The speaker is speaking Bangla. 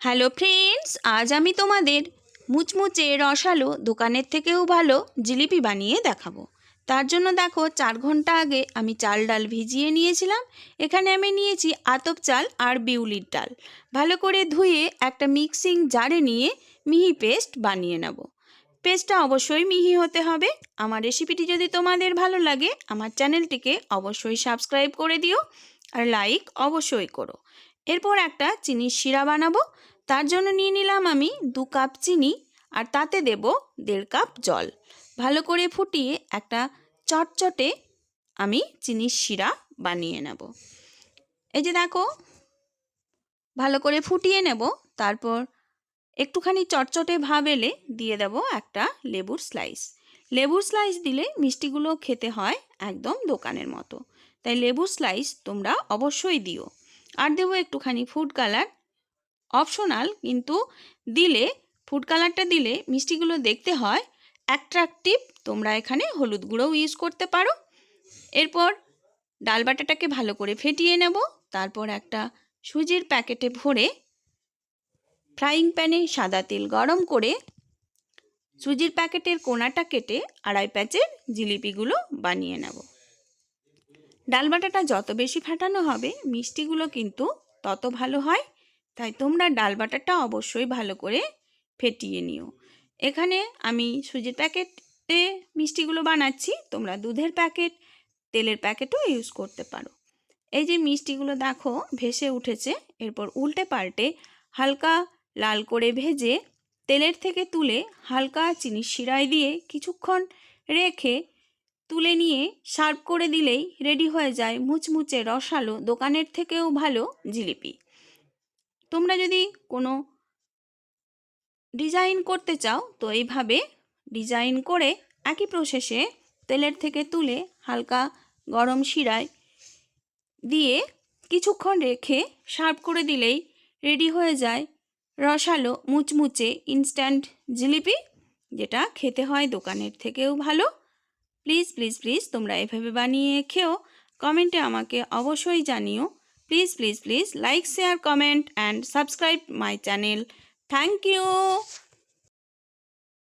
হ্যালো ফ্রেন্ডস, আজ আমি তোমাদের মুচমুচে রসালো দোকানের থেকেও ভালো জিলিপি বানিয়ে দেখাবো। তার জন্য দেখো 4 ঘন্টা আগে আমি চাল ডাল ভিজিয়ে নিয়েছিলাম। এখানে আমি নিয়েছি আতপ চাল আর বিউলির ডাল। ভালো করে ধুয়ে একটা মিক্সিং জারে নিয়ে মিহি পেস্ট বানিয়ে নেব। পেস্টটা অবশ্যই মিহি হতে হবে। আমার রেসিপিটি যদি তোমাদের ভালো লাগে আমার চ্যানেলটিকে অবশ্যই সাবস্ক্রাইব করে দিও আর লাইক অবশ্যই করো। এরপর একটা চিনির শিরা বানাবো। তার জন্য নিয়ে নিলাম আমি 2 কাপ চিনি আর তাতে দেব 1.5 কাপ জল। ভালো করে ফুটিয়ে একটা চটচটে আমি চিনির শিরা বানিয়ে নেব। এই যে দেখো, ভালো করে ফুটিয়ে নেব। তারপর একটুখানি চটচটে ভাব এলে দিয়ে দেব একটা লেবুর স্লাইস। লেবুর স্লাইস দিলে মিষ্টিগুলো খেতে হয় একদম দোকানের মতো, তাই লেবুর স্লাইস তোমরা অবশ্যই দিও। আর দেবো একটুখানি ফুড কালার, অপশনাল, কিন্তু দিলে ফুড কালারটা দিলে মিষ্টিগুলো দেখতে হয় অ্যাট্রাকটিভ। তোমরা এখানে হলুদ গুঁড়োও ইউজ করতে পারো। এরপর ডাল বাটাটাকে ভালো করে ফেটিয়ে নেব। তারপর একটা সুজির প্যাকেটে ভরে ফ্রাইং প্যানে সাদা তেল গরম করে সুজির প্যাকেটের কোনাটা কেটে 2.5 প্যাচের জিলিপিগুলো বানিয়ে নেব। ডাল বাটাটা যত বেশি ফাটানো হবে মিষ্টিগুলো কিন্তু তত ভালো হয়, তাই তোমরা ডাল বাটাটা অবশ্যই ভালো করে ফেটিয়ে নিও। এখানে আমি সুজির প্যাকেটে মিষ্টিগুলো বানাচ্ছি, তোমরা দুধের প্যাকেট, তেলের প্যাকেটও ইউজ করতে পারো। এই যে মিষ্টিগুলো দেখো ভেসে উঠেছে, এরপর উল্টে পাল্টে হালকা লাল করে ভেজে তেলের থেকে তুলে হালকা চিনির শিরায় দিয়ে কিছুক্ষণ রেখে তুলে নিয়ে সার্ভ করে দিলেই রেডি হয়ে যায় মুচমুচে রসালো দোকানের থেকেও ভালো জিলিপি। তোমরা যদি কোনো ডিজাইন করতে চাও তো এইভাবে ডিজাইন করে একই প্রসেসে তেলের থেকে তুলে হালকা গরম শিরায় দিয়ে কিছুক্ষণ রেখে সার্ভ করে দিলেই রেডি হয়ে যায় রসালো মুচমুচে ইনস্ট্যান্ট জিলিপি, যেটা খেতে হয় দোকানের থেকেও ভালো। প্লিজ প্লিজ প্লিজ তোমরা এভাবে বানিয়ে খেও। কমেন্টে আমাকে অবশ্যই জানিও। Please please please like, share, comment and subscribe my channel. Thank you.